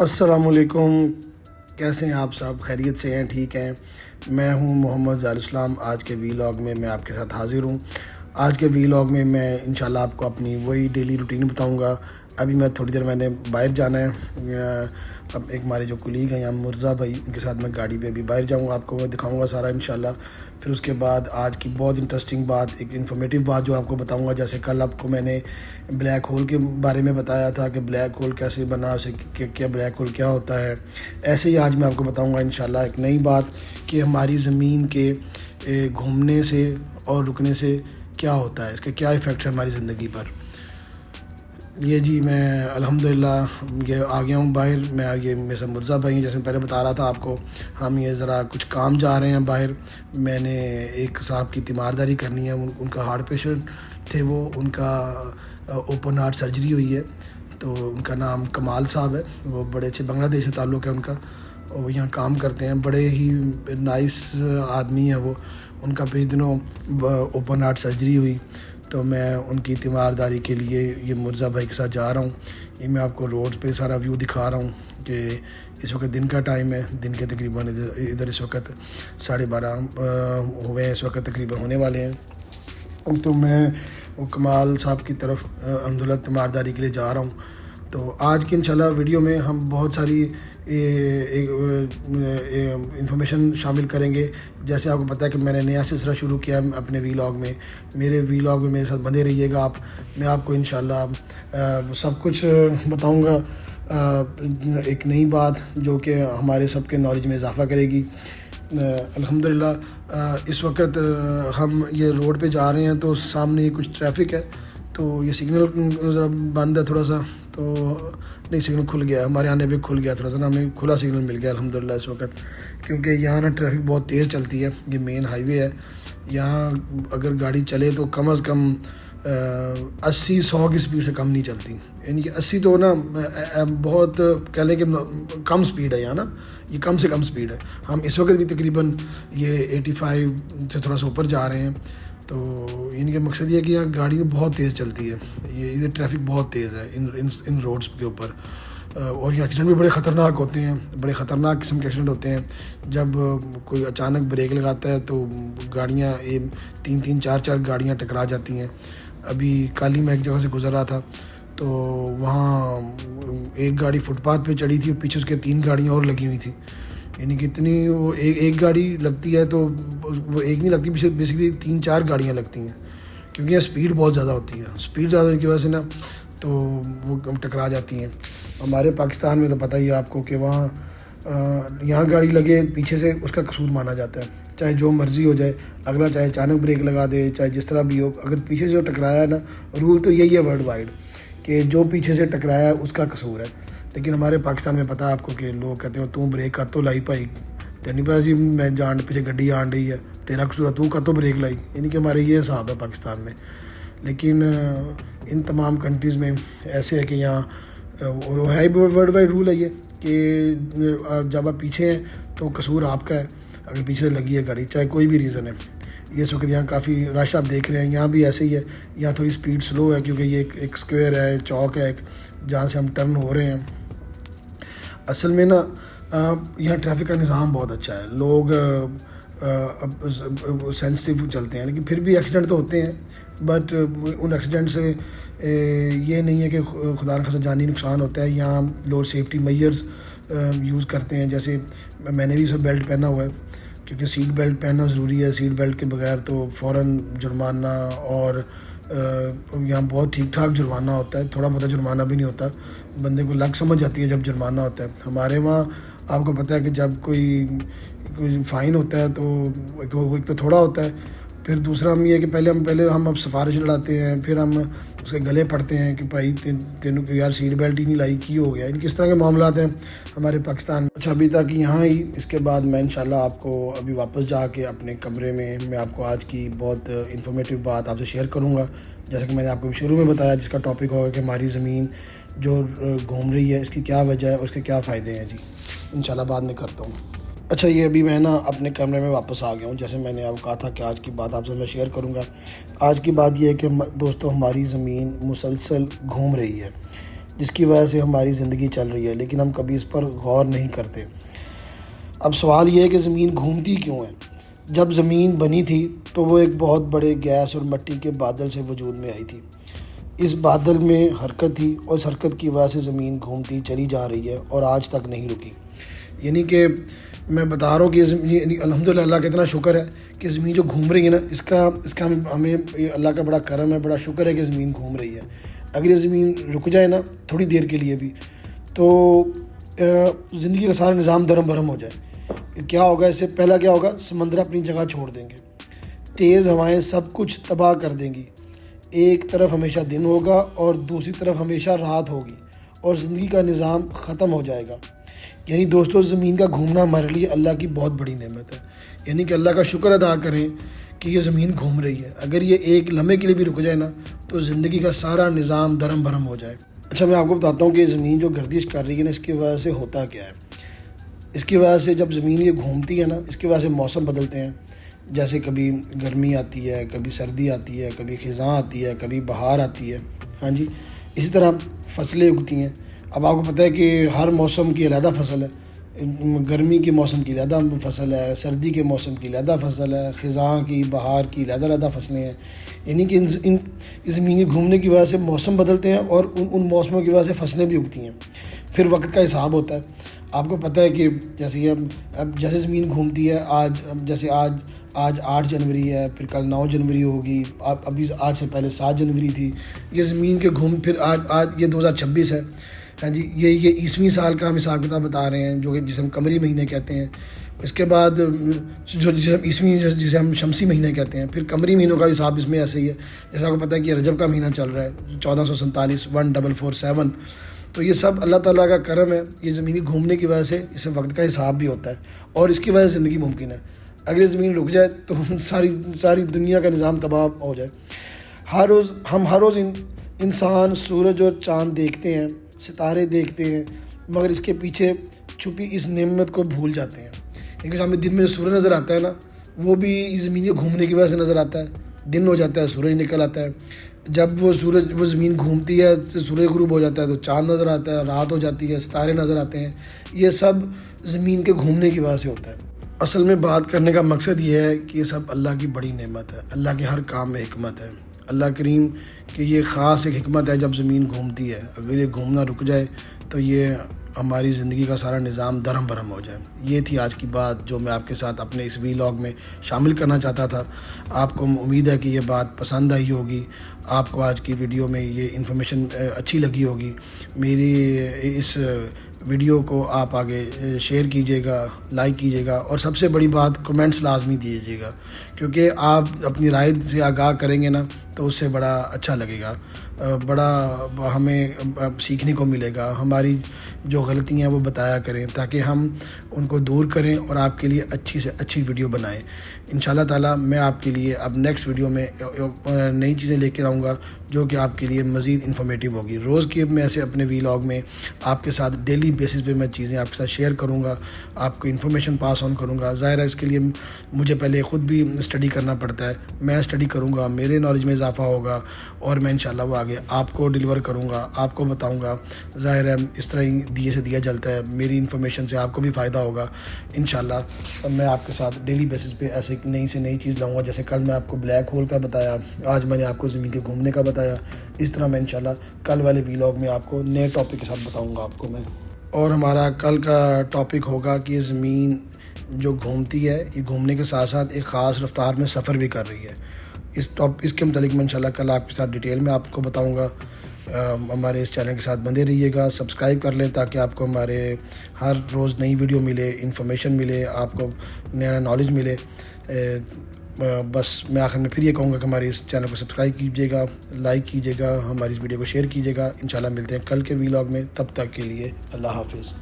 السلام علیکم، کیسے ہیں آپ سب؟ خیریت سے ہیں؟ ٹھیک ہیں؟ میں ہوں محمد ظاہر اسلام۔ آج کے ویلاگ میں آپ کے ساتھ حاضر ہوں۔ آج کے ویلاگ میں انشاءاللہ آپ کو اپنی وہی ڈیلی روٹین بتاؤں گا۔ ابھی تھوڑی دیر میں نے باہر جانا ہے۔ اب ایک ہمارے جو کلیگ ہیں یہاں مرزا بھائی، ان کے ساتھ میں گاڑی پہ ابھی باہر جاؤں گا، آپ کو میں دکھاؤں گا سارا انشاءاللہ۔ پھر اس کے بعد آج کی بہت انٹرسٹنگ بات، ایک انفارمیٹیو بات جو آپ کو بتاؤں گا۔ جیسے کل آپ کو میں نے بلیک ہول کے بارے میں بتایا تھا کہ بلیک ہول کیسے بنا، اسے کیا بلیک ہول کیا ہوتا ہے، ایسے ہی آج میں آپ کو بتاؤں گا انشاءاللہ ایک نئی بات کہ ہماری زمین کے گھومنے سے اور رکنے سے کیا ہوتا ہے، اس کا کیا ایفیکٹس ہے ہماری زندگی پر۔ یہ جی میں الحمدللہ یہ آ گیا ہوں باہر۔ یہ میرے سے مرزا بھائی ہیں، جیسے میں پہلے بتا رہا تھا آپ کو، ہم یہ ذرا کچھ کام جا رہے ہیں باہر۔ میں نے ایک صاحب کی تیمارداری کرنی ہے، ان کا ہارٹ پیشنٹ تھے، وہ ان کا اوپن ہارٹ سرجری ہوئی ہے۔ تو ان کا نام کمال صاحب ہے، وہ بڑے اچھے بنگلہ دیش سے تعلق ہے ان کا، وہ یہاں کام کرتے ہیں، بڑے ہی نائس آدمی ہے وہ۔ ان کا پچھلے دنوں اوپن ہارٹ سرجری ہوئی، تو میں ان کی تیمارداری کے لیے یہ مرزا بھائی کے ساتھ جا رہا ہوں۔ یہ میں آپ کو روڈ پہ سارا ویو دکھا رہا ہوں کہ اس وقت دن کا ٹائم ہے، دن کے تقریباً ادھر اس وقت 12:30 ہوئے ہیں، اس وقت تقریباً ہونے والے ہیں۔ تو میں وہ کمال صاحب کی طرف الحمدللہ تیمارداری کے لیے جا رہا ہوں۔ تو آج کی انشاءاللہ ویڈیو میں ہم بہت ساری انفارمیشن شامل کریں گے۔ جیسے آپ کو پتہ ہے کہ میں نے نیا سلسلہ شروع کیا ہے اپنے ویلاگ میں، میرے ویلاگ میں میرے ساتھ بندے رہیے گا آپ۔ میں آپ کو انشاءاللہ سب کچھ بتاؤں گا، ایک نئی بات جو کہ ہمارے سب کے نالج میں اضافہ کرے گی۔ الحمدللہ اس وقت ہم یہ روڈ پہ جا رہے ہیں، تو سامنے کچھ ٹریفک ہے، تو یہ سگنل ذرا بند ہے تھوڑا سا، تو نہیں سگنل کھل گیا، ہمارے آنے پہ کھل گیا تھوڑا سا نا، ہمیں کھلا سگنل مل گیا الحمدللہ اس وقت، کیونکہ یہاں نا ٹریفک بہت تیز چلتی ہے۔ یہ مین ہائی وے ہے، یہاں اگر گاڑی چلے تو کم از کم 80-100 کی سپیڈ سے کم نہیں چلتی، یعنی کہ 80 تو نا بہت کہہ لیں کہ کم سپیڈ ہے یہاں نا، یہ کم سے کم سپیڈ ہے۔ ہم اس وقت بھی تقریباً یہ 85 سے تھوڑا سا اوپر جا رہے ہیں۔ تو ان کا مقصد یہ ہے کہ یہاں گاڑی بہت تیز چلتی ہے، یہ ادھر ٹریفک بہت تیز ہے ان روڈز کے اوپر، اور یہ ایکسیڈنٹ بھی بڑے خطرناک ہوتے ہیں، بڑے خطرناک قسم کے ایکسیڈنٹ ہوتے ہیں۔ جب کوئی اچانک بریک لگاتا ہے تو گاڑیاں 3-4 گاڑیاں ٹکرا جاتی ہیں۔ ابھی کل ہی میں ایک جگہ سے گزر رہا تھا، تو وہاں ایک گاڑی فٹ پاتھ پہ چڑھی تھی، اور پیچھے اس کے 3 گاڑیاں اور لگی ہوئی تھیں، یعنی کہ اتنی وہ ایک گاڑی لگتی ہے تو وہ ایک نہیں لگتی، پیچھے بیسیکلی 3-4 گاڑیاں لگتی ہیں، کیونکہ یہ سپیڈ بہت زیادہ ہوتی ہے، سپیڈ زیادہ ہونے کی وجہ سے نا تو وہ ٹکرا جاتی ہیں۔ ہمارے پاکستان میں تو پتہ ہی ہے آپ کو کہ وہاں یہاں گاڑی لگے پیچھے سے اس کا قصور مانا جاتا ہے، چاہے جو مرضی ہو جائے، اگلا چاہے اچانک بریک لگا دے، چاہے جس طرح بھی ہو، اگر پیچھے سے جو ٹکرایا ہے نا، رول تو یہی ہے ورلڈ وائڈ کہ جو پیچھے سے ٹکرایا ہے اس کا قصور ہے۔ لیکن ہمارے پاکستان میں پتہ ہے آپ کو کہ لوگ کہتے ہیں تو بریک کر تو لائی پائی، تینی پتہ جی میں جان پیچھے گڈی آن رہی ہے، تیرا قصور ہے تو کر تو بریک لائی، یعنی کہ ہمارے یہ حساب ہے پاکستان میں۔ لیکن ان تمام کنٹریز میں ایسے ہے کہ یہاں ہے ورلڈ وائڈ رول ہے یہ کہ جب آپ پیچھے ہیں تو قصور آپ کا ہے، اگر پیچھے سے لگی ہے گاڑی چاہے کوئی بھی ریزن ہے۔ یہ اس وقت یہاں کافی رش آپ دیکھ رہے ہیں، یہاں بھی ایسے ہی ہے، یہاں تھوڑی سپیڈ سلو ہے کیونکہ یہ ایک اسکوائر ہے، چوک ہے ایک جہاں سے ہم ٹرن ہو رہے ہیں۔ اصل میں نا یہاں ٹریفک کا نظام بہت اچھا ہے، لوگ سینسٹیو چلتے ہیں، لیکن پھر بھی ایکسیڈنٹ تو ہوتے ہیں، بٹ ان ایکسیڈنٹ سے یہ نہیں ہے کہ خدا نخواستہ جانی نقصان ہوتا ہے۔ یہاں لوگ سیفٹی میئرز یوز کرتے ہیں، جیسے میں نے بھی سب بیلٹ پہنا ہوا ہے، کیونکہ سیٹ بیلٹ پہننا ضروری ہے، سیٹ بیلٹ کے بغیر تو فوراً جرمانہ، اور یہاں بہت ٹھیک ٹھاک جرمانہ ہوتا ہے، تھوڑا بہت جرمانہ بھی نہیں ہوتا، بندے کو لگ سمجھ جاتی ہے جب جرمانہ ہوتا ہے۔ ہمارے وہاں آپ کو پتہ ہے کہ جب کوئی فائن ہوتا ہے تو ایک تو تھوڑا ہوتا ہے، پھر دوسرا ہم یہ ہے کہ پہلے ہم اب سفارش لڑاتے ہیں، پھر ہم اس کے گلے پڑتے ہیں کہ بھائی تینوں کو یار سیٹ بیلٹ ہی نہیں لائی، کی ہو گیا، ان کس طرح کے معاملات ہیں ہمارے پاکستان میں۔ اچھا ابھی تک یہاں ہی، اس کے بعد میں انشاءاللہ آپ کو ابھی واپس جا کے اپنے کمرے میں آپ کو آج کی بہت انفارمیٹیو بات آپ سے شیئر کروں گا، جیسا کہ میں نے آپ کو شروع میں بتایا، جس کا ٹاپک ہوگا کہ ہماری زمین جو گھوم رہی ہے اس کی کیا وجہ ہے اور اس کے کیا فائدے ہیں۔ جی انشاءاللہ بعد میں کرتا ہوں۔ اچھا یہ ابھی میں نا اپنے کمرے میں واپس آ گیا ہوں، جیسے میں نے آپ کو کہا تھا کہ آج کی بات آپ سے میں شیئر کروں گا۔ آج کی بات یہ ہے کہ دوستو ہماری زمین مسلسل گھوم رہی ہے، جس کی وجہ سے ہماری زندگی چل رہی ہے، لیکن ہم کبھی اس پر غور نہیں کرتے۔ اب سوال یہ ہے کہ زمین گھومتی کیوں ہے؟ جب زمین بنی تھی تو وہ ایک بہت بڑے گیس اور مٹی کے بادل سے وجود میں آئی تھی۔ اس بادل میں حرکت تھی اور اس حرکت کی وجہ سے زمین گھومتی چلی جا رہی ہے اور آج تک نہیں رکی۔ یعنی کہ میں بتا رہا ہوں کہ الحمدللہ اللہ کا اتنا شکر ہے کہ زمین جو گھوم رہی ہے نا، اس کا ہمیں اللہ کا بڑا کرم ہے، بڑا شکر ہے کہ زمین گھوم رہی ہے۔ اگر یہ زمین رک جائے نا تھوڑی دیر کے لیے بھی تو زندگی کا سارا نظام درم برہم ہو جائے۔ کیا ہوگا؟ اس سے پہلا کیا ہوگا؟ سمندر اپنی جگہ چھوڑ دیں گے، تیز ہوائیں سب کچھ تباہ کر دیں گی، ایک طرف ہمیشہ دن ہوگا اور دوسری طرف ہمیشہ رات ہوگی اور زندگی کا نظام ختم ہو جائے گا۔ یعنی دوستو، زمین کا گھومنا ہمارے لیے اللہ کی بہت بڑی نعمت ہے۔ یعنی کہ اللہ کا شکر ادا کریں کہ یہ زمین گھوم رہی ہے۔ اگر یہ ایک لمحے کے لیے بھی رک جائے نا تو زندگی کا سارا نظام درم برہم ہو جائے۔ اچھا، میں آپ کو بتاتا ہوں کہ زمین جو گردش کر رہی ہے نا، اس کی وجہ سے ہوتا کیا ہے۔ اس کی وجہ سے جب زمین یہ گھومتی ہے نا، اس کی وجہ سے موسم بدلتے ہیں۔ جیسے کبھی گرمی آتی ہے، کبھی سردی آتی ہے، کبھی خزاں آتی ہے، کبھی بہار آتی ہے۔ ہاں جی، اسی طرح فصلیں اگتی ہیں۔ اب آپ کو پتہ ہے کہ ہر موسم کی علیحدہ فصل ہے۔ گرمی کے موسم کی علیحدہ فصل ہے، سردی کے موسم کی علیحدہ فصل ہے، خزاں کی، بہار کی علیحدہ فصلیں ہیں۔ یعنی کہ ان زمین کے گھومنے کی وجہ سے موسم بدلتے ہیں اور ان موسموں کی وجہ سے فصلیں بھی اگتی ہیں۔ پھر وقت کا حساب ہوتا ہے۔ آپ کو پتہ ہے کہ جیسے زمین گھومتی ہے، آج 8 جنوری ہے، پھر کل 9 جنوری ہوگی، ابھی آج سے پہلے 7 جنوری تھی۔ یہ زمین کے پھر آج یہ 2026 ہے۔ ہاں جی، یہ عیسوی سال کا ہم حساب کتاب بتا رہے ہیں، جو کہ جسے ہم قمری مہینے کہتے ہیں۔ اس کے بعد جسے ہم شمسی مہینے کہتے ہیں۔ پھر قمری مہینوں کا حساب اس میں ایسے ہی ہے۔ جیسا آپ کو پتہ ہے کہ رجب کا مہینہ چل رہا ہے 1447 1447۔ تو یہ سب اللہ تعالیٰ کا کرم ہے۔ یہ زمینی گھومنے کی وجہ سے اس میں وقت کا حساب بھی ہوتا ہے اور اس کی وجہ سے زندگی ممکن ہے۔ اگر یہ زمین رک جائے تو ساری دنیا کا نظام تباہ ہو جائے۔ ہر روز انسان سورج اور چاند دیکھتے ہیں، ستارے دیکھتے ہیں، مگر اس کے پیچھے چھپی اس نعمت کو بھول جاتے ہیں۔ کیونکہ ہمیں دن میں جو سورج نظر آتا ہے نا، وہ بھی زمین کے گھومنے کی وجہ سے نظر آتا ہے۔ دن ہو جاتا ہے، سورج نکل آتا ہے۔ جب وہ زمین گھومتی ہے تو سورج غروب ہو جاتا ہے تو چاند نظر آتا ہے، رات ہو جاتی ہے، ستارے نظر آتے ہیں۔ یہ سب زمین کے گھومنے کی وجہ سے ہوتا ہے۔ اصل میں بات کرنے کا مقصد یہ ہے کہ یہ سب اللہ کی بڑی نعمت ہے۔ اللہ کے ہر کام میں حکمت ہے۔ اللہ کریم کہ یہ خاص ایک حکمت ہے جب زمین گھومتی ہے۔ اگر یہ گھومنا رک جائے تو یہ ہماری زندگی کا سارا نظام درہم برہم ہو جائے۔ یہ تھی آج کی بات جو میں آپ کے ساتھ اپنے اس ویلاگ میں شامل کرنا چاہتا تھا۔ آپ کو امید ہے کہ یہ بات پسند آئی ہوگی، آپ کو آج کی ویڈیو میں یہ انفارمیشن اچھی لگی ہوگی۔ میری اس ویڈیو کو آپ آگے شیئر کیجیے گا، لائک کیجیے گا اور سب سے بڑی بات کمنٹس لازمی دیجیے گا، کیونکہ آپ اپنی رائے سے آگاہ کریں گے نا تو اس سے بڑا اچھا لگے گا، بڑا ہمیں سیکھنے کو ملے گا۔ ہماری جو غلطیاں ہیں وہ بتایا کریں تاکہ ہم ان کو دور کریں اور آپ کے لیے اچھی سے اچھی ویڈیو بنائیں۔ انشاءاللہ تعالیٰ میں آپ کے لیے اب نیکسٹ ویڈیو میں نئی چیزیں لے کر آؤں گا جو کہ آپ کے لیے مزید انفارمیٹیو ہوگی۔ روز کے میں ایسے اپنے ویلاگ میں آپ کے ساتھ ڈیلی بیسس پہ میں چیزیں آپ کے ساتھ شیئر کروں گا، آپ کو انفارمیشن پاس آن کروں گا۔ ظاہر ہے اس کے لیے مجھے پہلے خود بھی اسٹڈی کرنا پڑتا ہے۔ میں اسٹڈی کروں گا، میرے نالج میں اضافہ ہوگا اور میں انشاءاللہ وہ آگے آپ کو ڈیلیور کروں گا، آپ کو بتاؤں گا۔ ظاہر ہے اس طرح ہی دیے سے دیا جلتا ہے، میری انفارمیشن سے آپ کو بھی فائدہ ہوگا انشاءاللہ۔ میں آپ کے ساتھ ڈیلی بیسس پہ ایسے نئی سے نئی چیز لاؤں گا، جیسے کل میں آپ کو بلیک ہول کا بتایا، آج میں نے آپ کو زمین کے گھومنے کا بتایا۔ اس طرح میں انشاءاللہ کل والے ویلاگ میں آپ کو نئے ٹاپک کے ساتھ بتاؤں گا آپ کو میں۔ اور ہمارا کل کا ٹاپک ہوگا کہ زمین جو گھومتی ہے، یہ گھومنے کے ساتھ ساتھ ایک خاص رفتار میں سفر بھی کر رہی ہے۔ اس کے متعلق میں انشاءاللہ کل آپ کے ساتھ ڈیٹیل میں آپ کو بتاؤں گا۔ ہمارے اس چینل کے ساتھ بندے رہیے گا، سبسکرائب کر لیں تاکہ آپ کو ہمارے ہر روز نئی ویڈیو ملے، انفارمیشن ملے، آپ کو نیا نالج ملے۔ بس میں آخر میں پھر یہ کہوں گا کہ ہمارے اس چینل کو سبسکرائب کیجیے گا، لائک کیجیے گا، ہماری اس ویڈیو کو شیئر کیجیے گا۔ انشاءاللہ ملتے ہیں کل کے ویلاگ میں، تب تک کے لیے اللہ حافظ۔